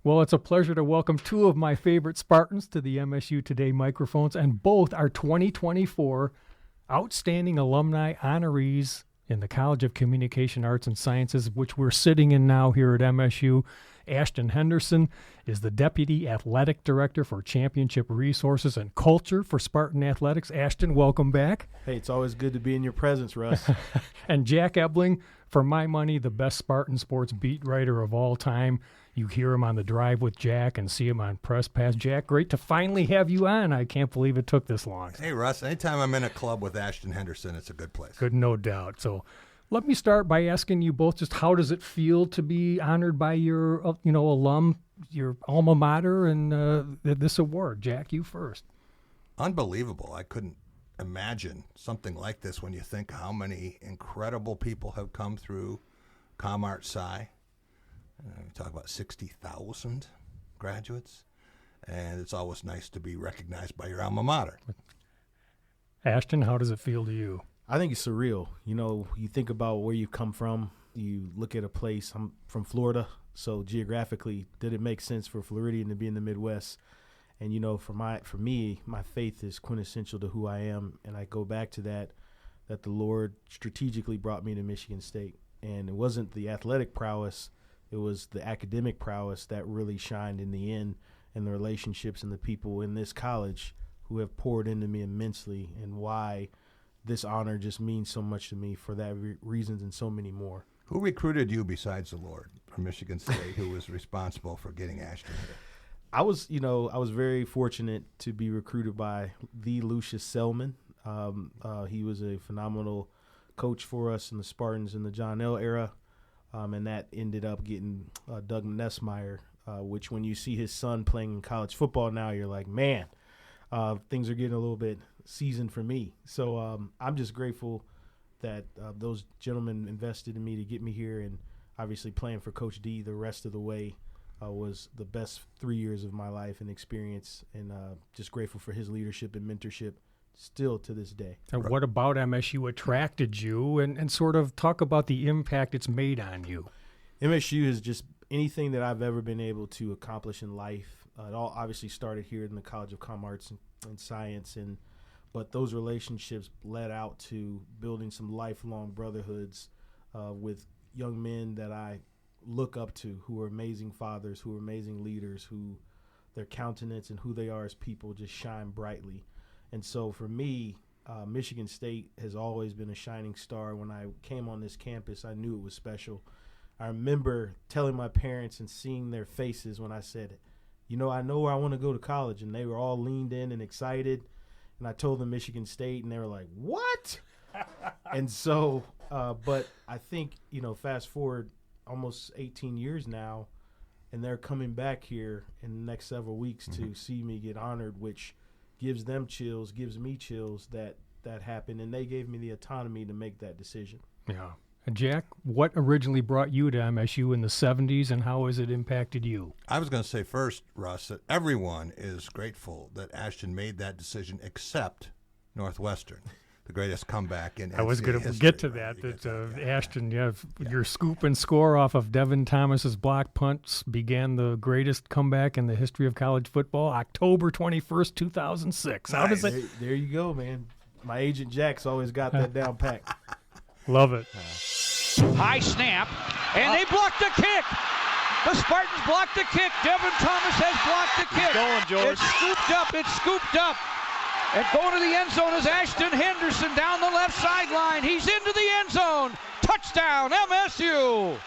Well, it's a pleasure to welcome two of my favorite Spartans to the MSU Today microphones, and both are 2024 Outstanding Alumni honorees in the College of Communication Arts and Sciences, which we're sitting in now here at MSU. Ashton Henderson is the Deputy Athletic Director for Championship Resources and Culture for Spartan Athletics. Ashton, welcome back. Hey, it's always good to be in your presence, Russ. And Jack Ebling, for my money, the best Spartan sports beat writer of all time. You hear him on The Drive with Jack and see him on Press Pass. Jack, great to finally have you on. I can't believe it took this long. Hey, Russ, anytime I'm in a club with Ashton Henderson, it's a good place. Good, no doubt. So let me start by asking you both just how does it feel to be honored by your, alum, your alma mater, and this award? Jack, you first. Unbelievable. I couldn't imagine something like this when you think how many incredible people have come through Com Art Sci. We talk about 60,000 graduates, and it's always nice to be recognized by your alma mater. Ashton, how does it feel to you? I think it's surreal. You know, you think about where you come from. You look at a place. I'm from Florida, so geographically, did it make sense for Floridian to be in the Midwest? And, you know, for me, my faith is quintessential to who I am, and I go back to that the Lord strategically brought me to Michigan State. And it wasn't the athletic prowess. It was the academic prowess that really shined in the end, and the relationships and the people in this college who have poured into me immensely, and why this honor just means so much to me for that reasons and so many more. Who recruited you besides the Lord from Michigan State, who was responsible for getting Ashton here? I was very fortunate to be recruited by the Lucius Selman. He was a phenomenal coach for us in the Spartans in the John L. era. And that ended up getting Doug Nessmeyer, which when you see his son playing in college football now, you're like, man, things are getting a little bit seasoned for me. So I'm just grateful that those gentlemen invested in me to get me here. And obviously playing for Coach D the rest of the way was the best 3 years of my life and experience. And just grateful for his leadership and mentorship still to this day. And what about MSU attracted you, and sort of talk about the impact it's made on you? MSU is just anything that I've ever been able to accomplish in life. It all obviously started here in the College of Com Arts and Science, but those relationships led out to building some lifelong brotherhoods with young men that I look up to, who are amazing fathers, who are amazing leaders, who their countenance and who they are as people just shine brightly. And so for me, Michigan State has always been a shining star. When I came on this campus, I knew it was special. I remember telling my parents and seeing their faces when I said, I know where I want to go to college. And they were all leaned in and excited. And I told them Michigan State, and they were like, what? And so, but I think, fast forward almost 18 years now, and they're coming back here in the next several weeks to see me get honored, which gives them chills, gives me chills that happened, and they gave me the autonomy to make that decision. Yeah. And Jack, what originally brought you to MSU in the 70s, and how has it impacted you? I was going to say first, Russ, that everyone is grateful that Ashton made that decision except Northwestern, the greatest comeback in NCAA I was going to history, get to right? that. Ashton, your scoop and score off of Devin Thomas's block punts began the greatest comeback in the history of college football, October 21st, 2006. How does it? There you go, man. My agent Jack's always got that down packed. Love it. High snap, and they blocked the kick. The Spartans blocked the kick. Devin Thomas has blocked the kick. Going, George. It's scooped up. And going to the end zone is Ashton Henderson down the left sideline. He's into the end zone. Touchdown, MSU.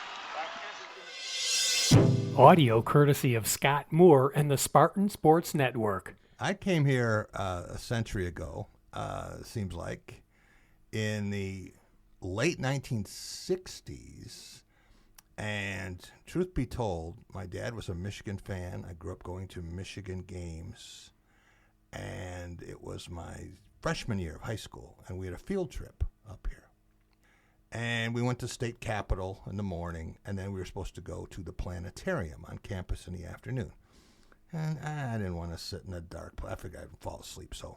Audio courtesy of Scott Moore and the Spartan Sports Network. I came here a century ago, seems like, in the late 1960s. And truth be told, my dad was a Michigan fan. I grew up going to Michigan games. And it was my freshman year of high school, and we had a field trip up here. And we went to State Capitol in the morning, and then we were supposed to go to the planetarium on campus in the afternoon. And I didn't want to sit in a dark place. I figured I'd fall asleep. So,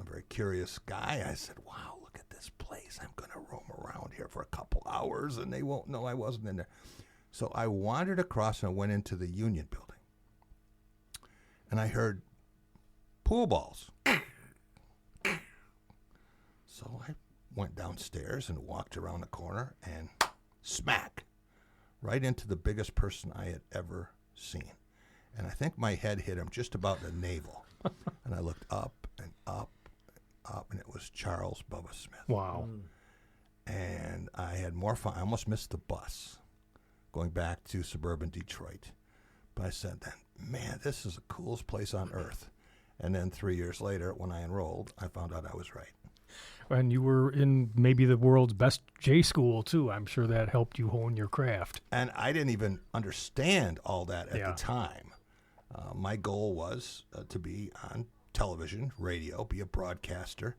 very curious guy. I said, wow, look at this place. I'm going to roam around here for a couple hours, and they won't know I wasn't in there. So I wandered across and I went into the Union building. And I heard pool balls. So I went downstairs and walked around the corner and smack, right into the biggest person I had ever seen. And I think my head hit him just about the navel. And I looked up and up and up, and it was Charles Bubba Smith. Wow. And I had more fun. I almost missed the bus going back to suburban Detroit. But I said then, man, this is the coolest place on earth. And then 3 years later, when I enrolled, I found out I was right. And you were in maybe the world's best J school, too. I'm sure that helped you hone your craft. And I didn't even understand all that at the time. My goal was to be on television, radio, be a broadcaster.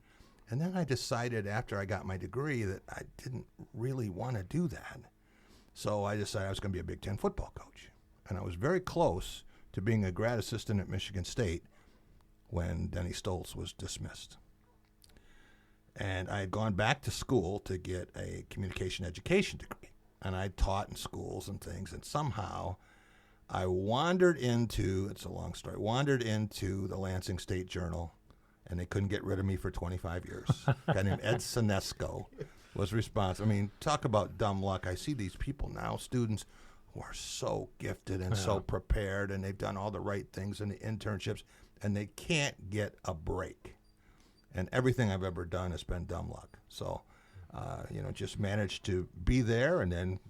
And then I decided after I got my degree that I didn't really want to do that. So I decided I was going to be a Big Ten football coach. And I was very close to being a grad assistant at Michigan State when Denny Stoltz was dismissed. And I had gone back to school to get a communication education degree. And I taught in schools and things. And somehow I wandered into, it's a long story, the Lansing State Journal. And they couldn't get rid of me for 25 years. A guy named Ed Sinesco was responsible. I mean, talk about dumb luck. I see these people now, students who are so gifted and so prepared, and they've done all the right things in the internships, and they can't get a break. And everything I've ever done has been dumb luck. So, just managed to be there and then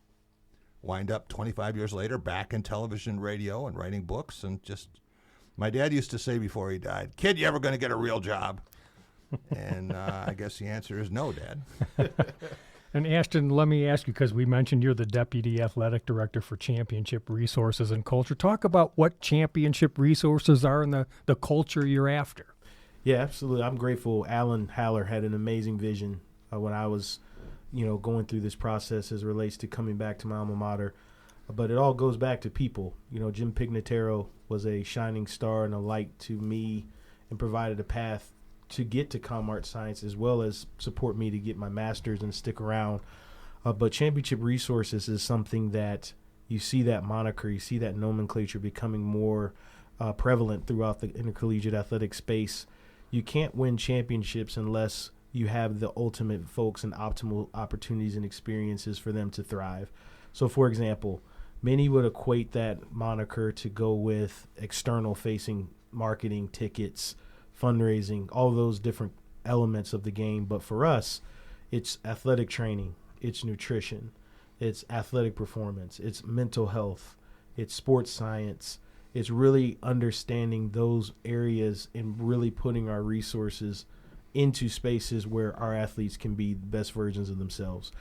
wind up 25 years later back in television, radio, and writing books. And just, my dad used to say before he died, "Kid, you ever going to get a real job?" And I guess the answer is no, Dad. And Ashton, let me ask you, because we mentioned you're the Deputy Athletic Director for Championship Resources and Culture. Talk about what championship resources are and the culture you're after. Yeah, absolutely. I'm grateful. Alan Haller had an amazing vision when I was, going through this process as it relates to coming back to my alma mater. But it all goes back to people. Jim Pignataro was a shining star and a light to me and provided a path to get to Com Art Science, as well as support me to get my master's and stick around. But Championship Resources is something that you see that moniker, you see that nomenclature becoming more prevalent throughout the intercollegiate athletic space. You can't win championships unless you have the ultimate folks and optimal opportunities and experiences for them to thrive. So, for example, many would equate that moniker to go with external-facing marketing, tickets, fundraising, all those different elements of the game. But for us, it's athletic training, it's nutrition, it's athletic performance, it's mental health, it's sports science. It's really understanding those areas and really putting our resources into spaces where our athletes can be the best versions of themselves.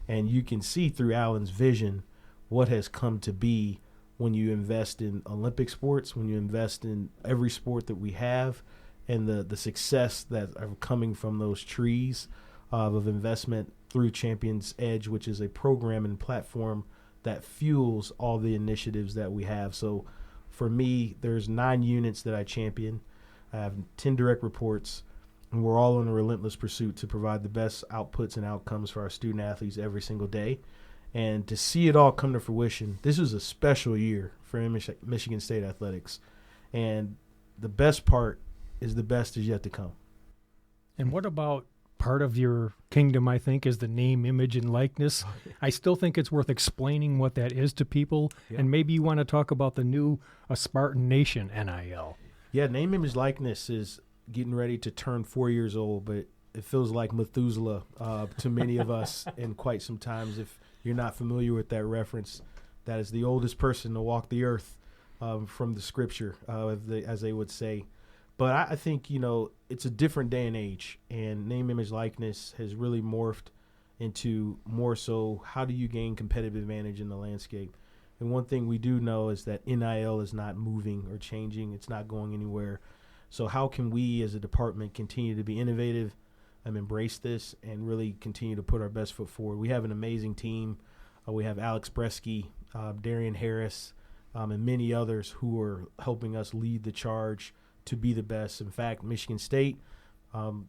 And you can see through Alan's vision what has come to be when you invest in Olympic sports, when you invest in every sport that we have, and the success that are coming from those trees of investment through Champions Edge, which is a program and platform that fuels all the initiatives that we have. So for me, there's 9 units that I champion. I have 10 direct reports, and we're all in a relentless pursuit to provide the best outputs and outcomes for our student athletes every single day. And to see it all come to fruition, this is a special year for Michigan State athletics. And the best part is the best is yet to come. And what about part of your kingdom, I think, is the name, image, and likeness? I still think it's worth explaining what that is to people. Yeah. And maybe you want to talk about the new Spartan Nation NIL. Yeah, name, image, likeness is getting ready to turn 4 years old, but it feels like Methuselah to many of us in quite some times. If you're not familiar with that reference, that is the oldest person to walk the earth from the scripture, as they would say. But I think, it's a different day and age, and name, image, likeness has really morphed into more so how do you gain competitive advantage in the landscape. And one thing we do know is that NIL is not moving or changing. It's not going anywhere. So how can we as a department continue to be innovative and embrace this and really continue to put our best foot forward? We have an amazing team. We have Alex Bresky, Darian Harris, and many others who are helping us lead the charge to be the best. In fact, Michigan State,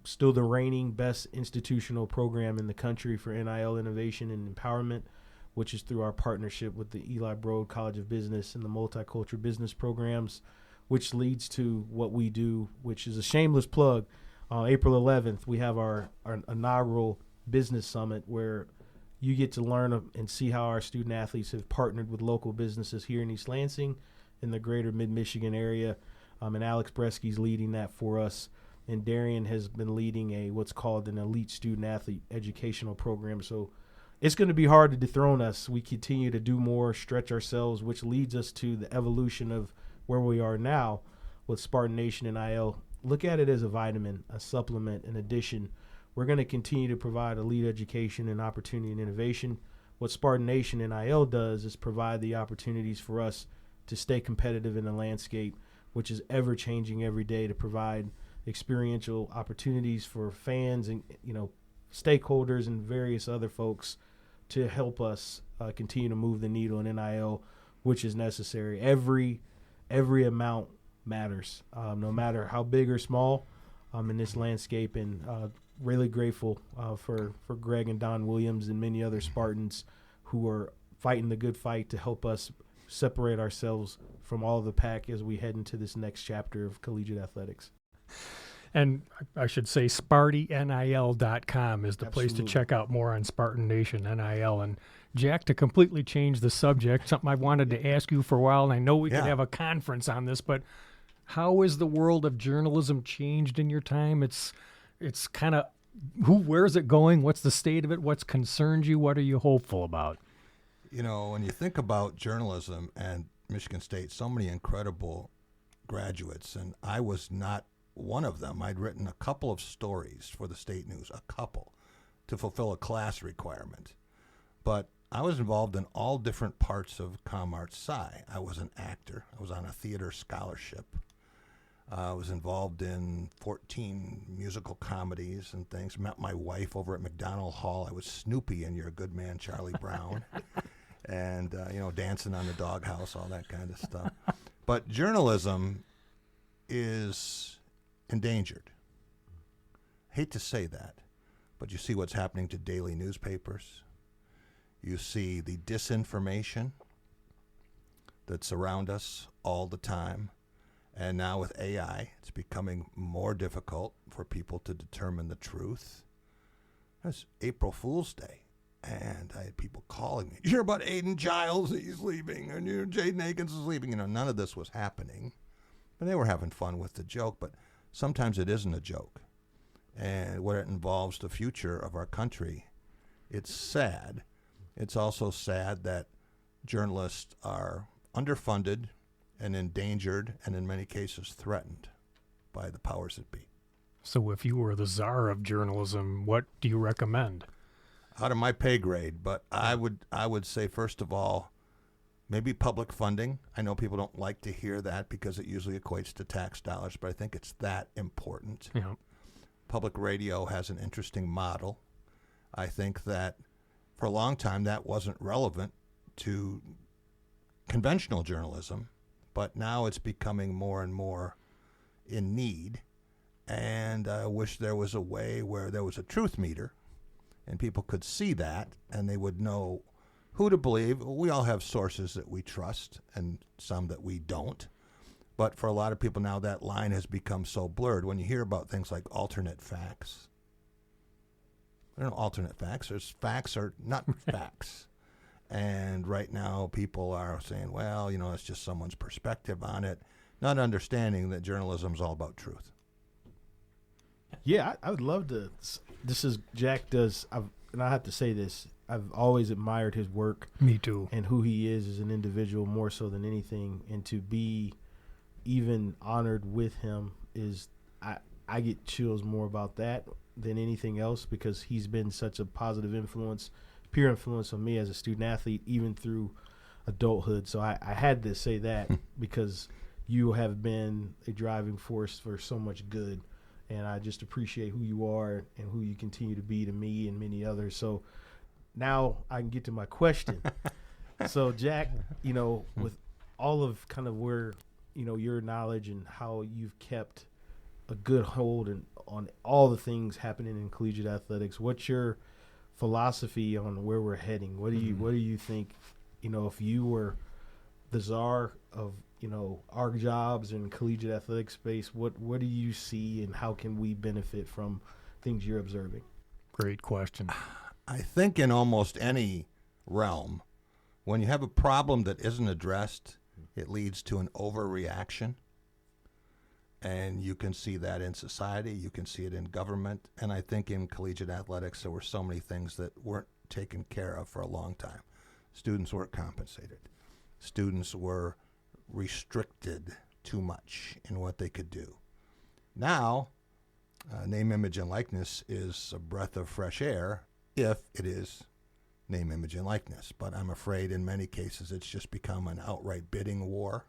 still the reigning best institutional program in the country for NIL innovation and empowerment. which is through our partnership with the Eli Broad College of Business and the Multicultural Business Programs, which leads to what we do, which is a shameless plug. April 11th, we have our inaugural business summit where you get to learn and see how our student athletes have partnered with local businesses here in East Lansing in the greater mid-Michigan area. And Alex Bresky's leading that for us. And Darian has been leading what's called an elite student athlete educational program. So it's going to be hard to dethrone us. We continue to do more, stretch ourselves, which leads us to the evolution of where we are now with Spartan Nation NIL. Look at it as a vitamin, a supplement, an addition. We're going to continue to provide elite education and opportunity and innovation. What Spartan Nation NIL does is provide the opportunities for us to stay competitive in the landscape, which is ever changing every day, to provide experiential opportunities for fans and stakeholders and various other folks to help us continue to move the needle in NIL, which is necessary. Every amount matters, no matter how big or small, in this landscape. And really grateful for Greg and Don Williams and many other Spartans who are fighting the good fight to help us separate ourselves from all of the pack as we head into this next chapter of collegiate athletics. And I should say SpartyNIL.com is the place to Absolutely. check out more on Spartan Nation NIL. And Jack, to completely change the subject, something I wanted to ask you for a while, and I know we could have a conference on this, but how has the world of journalism changed in your time? It's kind of, where's it going? What's the state of it? What's concerned you? What are you hopeful about? When you think about journalism and Michigan State, so many incredible graduates, and I was not one of them. I'd written a couple of stories for the State News, a couple, to fulfill a class requirement. But I was involved in all different parts of Com Art Sci. I was an actor. I was on a theater scholarship. I was involved in 14 musical comedies and things. Met my wife over at McDonald Hall. I was Snoopy in You're a Good Man, Charlie Brown. And, dancing on the doghouse, all that kind of stuff. But journalism is endangered. Hate to say that, but you see what's happening to daily newspapers. You see the disinformation that's around us all the time. And now with AI, it's becoming more difficult for people to determine the truth. It's April Fool's Day, and I had people calling me. You hear about Aiden Giles? He's leaving, and Jaden Akins is leaving. None of this was happening. And they were having fun with the joke, but sometimes it isn't a joke. And when it involves the future of our country, it's sad. It's also sad that journalists are underfunded and endangered and in many cases threatened by the powers that be. So if you were the czar of journalism, what do you recommend? Out of my pay grade, but I would say, first of all, maybe public funding. I know people don't like to hear that because it usually equates to tax dollars, but I think it's that important. Yeah. Public radio has an interesting model. I think that for a long time that wasn't relevant to conventional journalism, but now it's becoming more and more in need. And I wish there was a way where there was a truth meter and people could see that and they would know who to believe. We all have sources that we trust and some that we don't. But for a lot of people now, that line has become so blurred. When you hear about things like alternate facts, I don't know, alternate facts. There's facts are not facts. And right now people are saying, well, it's just someone's perspective on it, not understanding that journalism is all about truth. Yeah, I would love to. This is Jack does, and I have to say this, I've always admired his work. Me too. And who he is as an individual more so than anything. And to be even honored with him is, I get chills more about that than anything else because he's been such a positive influence, peer influence on me as a student athlete, even through adulthood. So I had to say that because you have been a driving force for so much good. And I just appreciate who you are and who you continue to be to me and many others. So now I can get to my question. So Jack, with all of kind of where, your knowledge and how you've kept a good hold on all the things happening in collegiate athletics, what's your philosophy on where we're heading. What do you think, if you were the czar of, our jobs in collegiate athletic space, what do you see and how can we benefit from things you're observing? Great question. I think in almost any realm, when you have a problem that isn't addressed, it leads to an overreaction. And you can see that in society, you can see it in government, and I think in collegiate athletics there were so many things that weren't taken care of for a long time. Students weren't compensated. Students were restricted too much in what they could do. Now, name, image, and likeness is a breath of fresh air if it is name, image, and likeness. But I'm afraid in many cases it's just become an outright bidding war.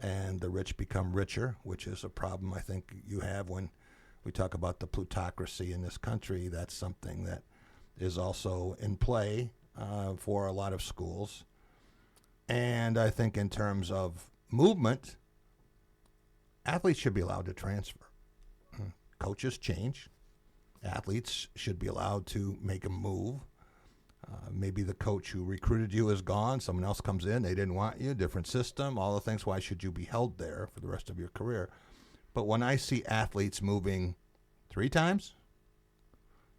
And the rich become richer, which is a problem I think you have when we talk about the plutocracy in this country. That's something that is also in play for a lot of schools. And I think in terms of movement, athletes should be allowed to transfer. Coaches change. Athletes should be allowed to make a move. Maybe the coach who recruited you is gone. Someone else comes in. They didn't want you. Different system. All the things. Why should you be held there for the rest of your career? But when I see athletes moving 3 times,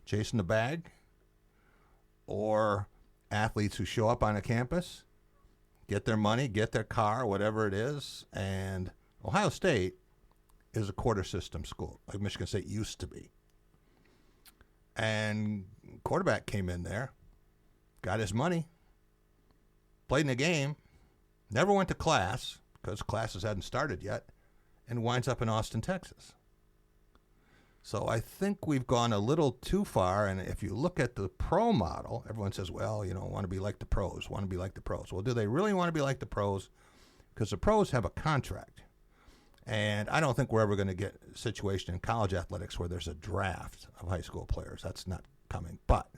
chasing the bag, or athletes who show up on a campus, get their money, get their car, whatever it is, and Ohio State is a quarter system school, like Michigan State used to be. And quarterback came in there, got his money, played in a game, never went to class because classes hadn't started yet, and winds up in Austin, Texas. So I think we've gone a little too far, and if you look at the pro model, everyone says, well, want to be like the pros, want to be like the pros. Well, do they really want to be like the pros? Because the pros have a contract. And I don't think we're ever going to get a situation in college athletics where there's a draft of high school players. That's not coming. But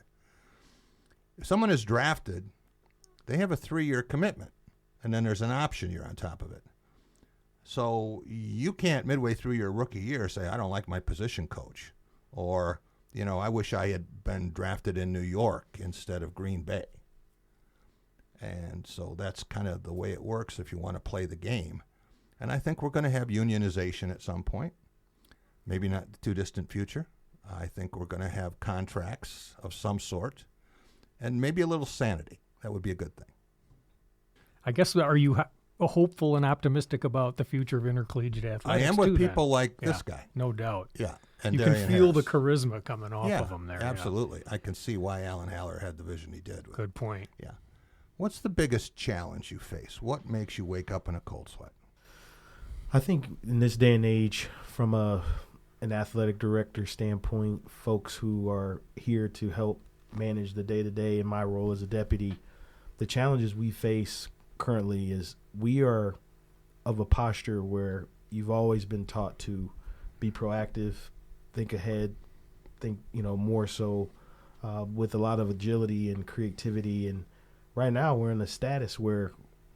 if someone is drafted, they have a 3-year commitment, and then there's an option year on top of it. So you can't midway through your rookie year say, I don't like my position coach, or, I wish I had been drafted in New York instead of Green Bay. And so that's kind of the way it works if you want to play the game. And I think we're going to have unionization at some point, maybe not the too distant future. I think we're going to have contracts of some sort, and maybe a little sanity. That would be a good thing. I guess, are you hopeful and optimistic about the future of intercollegiate athletics? I am with people like this guy. No doubt. Yeah. And you Darian can feel Harris. the charisma coming off of him there. Absolutely. I can see why Alan Haller had the vision he did. Good point. Yeah. What's the biggest challenge you face? What makes you wake up in a cold sweat? I think in this day and age, from an athletic director standpoint, folks who are here to help manage the day-to-day in my role as a deputy, the challenges we face currently is we are of a posture where you've always been taught to be proactive, think ahead, think, more so with a lot of agility and creativity. And right now we're in a status where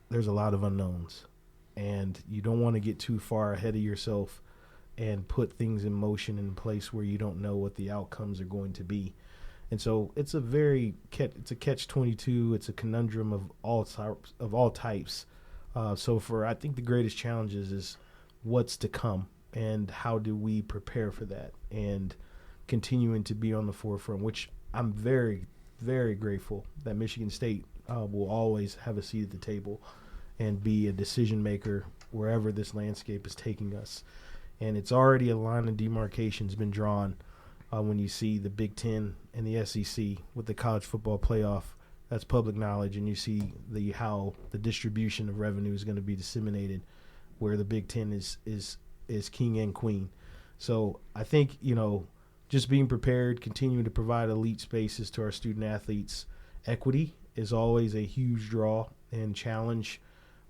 there's a lot of unknowns. And you don't want to get too far ahead of yourself and put things in motion in place where you don't know what the outcomes are going to be. And so it's a catch-22. It's a conundrum of all types. So I think the greatest challenges is what's to come and how do we prepare for that, and continuing to be on the forefront, which I'm very, very grateful that Michigan State will always have a seat at the table and be a decision maker wherever this landscape is taking us. And it's already a line of demarcation has been drawn when you see the Big Ten and the SEC with the college football playoff. That's public knowledge, and you see how the distribution of revenue is going to be disseminated, where the Big Ten is king and queen. So I think, just being prepared, continuing to provide elite spaces to our student athletes. Equity is always a huge draw and challenge.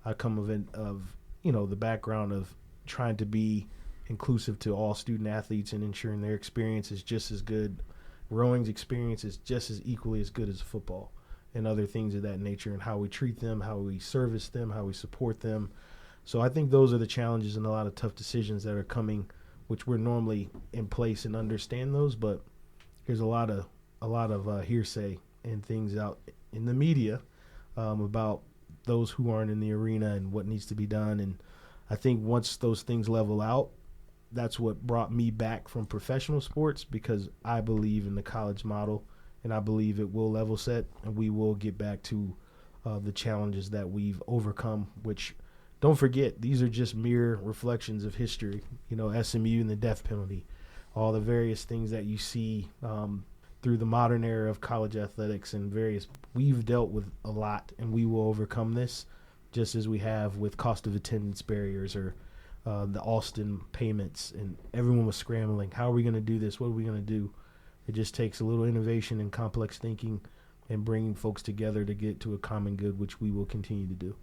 I come of the background of trying to be inclusive to all student athletes and ensuring their experience is just as good. Rowing's experience is just as equally as good as football and other things of that nature, and how we treat them, how we service them, how we support them. So I think those are the challenges and a lot of tough decisions that are coming, which we're normally in place and understand those, but there's a lot of hearsay and things out in the media about those who aren't in the arena and what needs to be done. And I think once those things level out, that's what brought me back from professional sports, because I believe in the college model, and I believe it will level set, and we will get back to the challenges that we've overcome, which, don't forget, these are just mere reflections of history. SMU and the death penalty, all the various things that you see through the modern era of college athletics and we've dealt with a lot, and we will overcome this, just as we have with cost of attendance barriers or the Alston payments, and everyone was scrambling. How are we going to do this? What are we going to do? It just takes a little innovation and complex thinking and bringing folks together to get to a common good, which we will continue to do.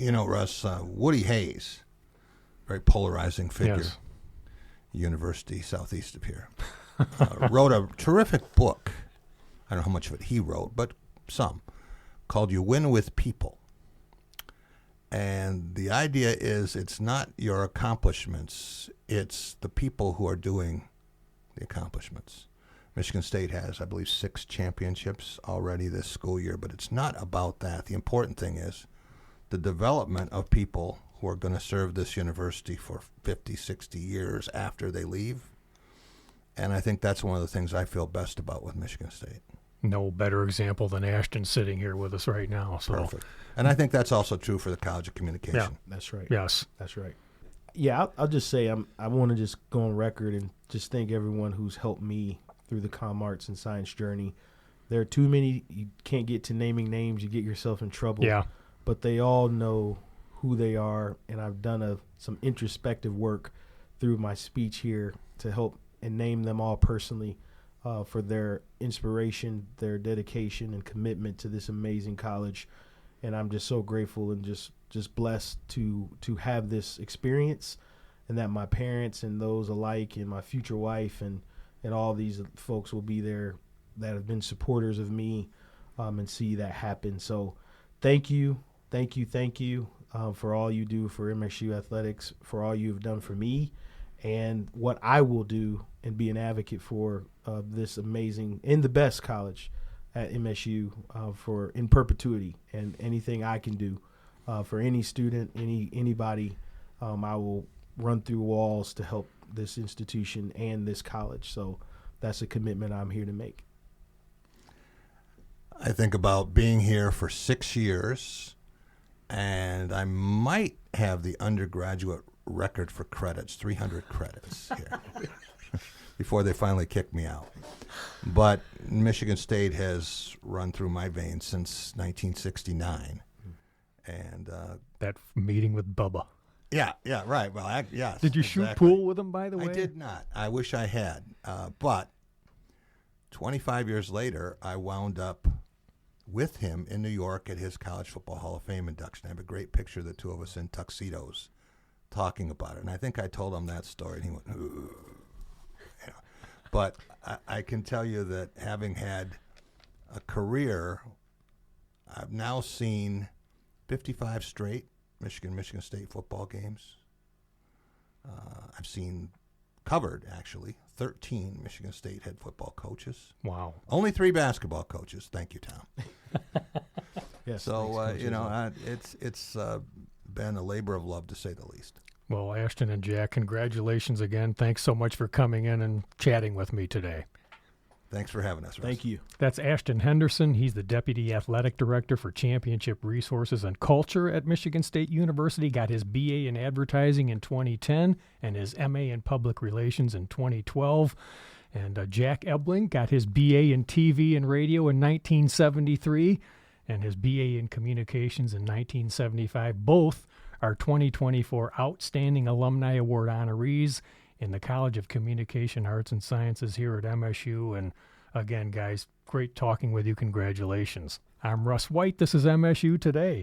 Russ, Woody Hayes, very polarizing figure, Yes. University southeast of here, wrote a terrific book. I don't know how much of it he wrote, but some, called You Win With People. And the idea is it's not your accomplishments, it's the people who are doing the accomplishments. Michigan State has, I believe, 6 championships already this school year, but it's not about that. The important thing is the development of people who are going to serve this university for 50, 60 years after they leave. And I think that's one of the things I feel best about with Michigan State. No better example than Ashton sitting here with us right now. So. Perfect. And I think that's also true for the College of Communication. Yeah. That's right. Yes. That's right. Yeah, I'll just say I want to just go on record and just thank everyone who's helped me through the Com Arts and Science journey. There are too many. You can't get to naming names. You get yourself in trouble. Yeah. But they all know who they are, and I've done some introspective work through my speech here to help and name them all personally for their inspiration, their dedication, and commitment to this amazing college. And I'm just so grateful and just blessed to have this experience, and that my parents and those alike and my future wife and all these folks will be there that have been supporters of me and see that happen. So thank you for all you do for MSU Athletics, for all you've done for me, and what I will do and be an advocate for this amazing and the best college at MSU for in perpetuity, and anything I can do for any student, anybody, I will run through walls to help this institution and this college. So that's a commitment I'm here to make. I think about being here for 6 years, and I might have the undergraduate record for credits, 300 credits here, before they finally kicked me out. But Michigan State has run through my veins since 1969. And That meeting with Bubba. yeah, right. Well, yes. Did you shoot exactly. pool with him, by the way? I did not. I wish I had. But 25 years later, I wound up with him in New York at his College Football Hall of Fame induction. I have a great picture of the two of us in tuxedos talking about it. And I think I told him that story, and he went, ooh. You know. But I can tell you that having had a career, I've now seen 55 straight Michigan State football games. I've covered, actually, 13 Michigan State head football coaches. Wow. Only 3 basketball coaches. Thank you, Tom. Yes. So, it's been a labor of love, to say the least. Well, Ashton and Jack, congratulations again. Thanks so much for coming in and chatting with me today. Thanks for having us, Russ. Thank you. That's Ashton Henderson. He's the Deputy Athletic Director for Championship Resources and Culture at Michigan State University. Got his BA in Advertising in 2010 and his MA in Public Relations in 2012. And Jack Ebling got his BA in TV and Radio in 1973 and his BA in Communications in 1975. Both are 2024 Outstanding Alumni Award honorees in the College of Communication Arts and Sciences here at MSU. And again, guys, great talking with you. Congratulations. I'm Russ White. This is MSU Today.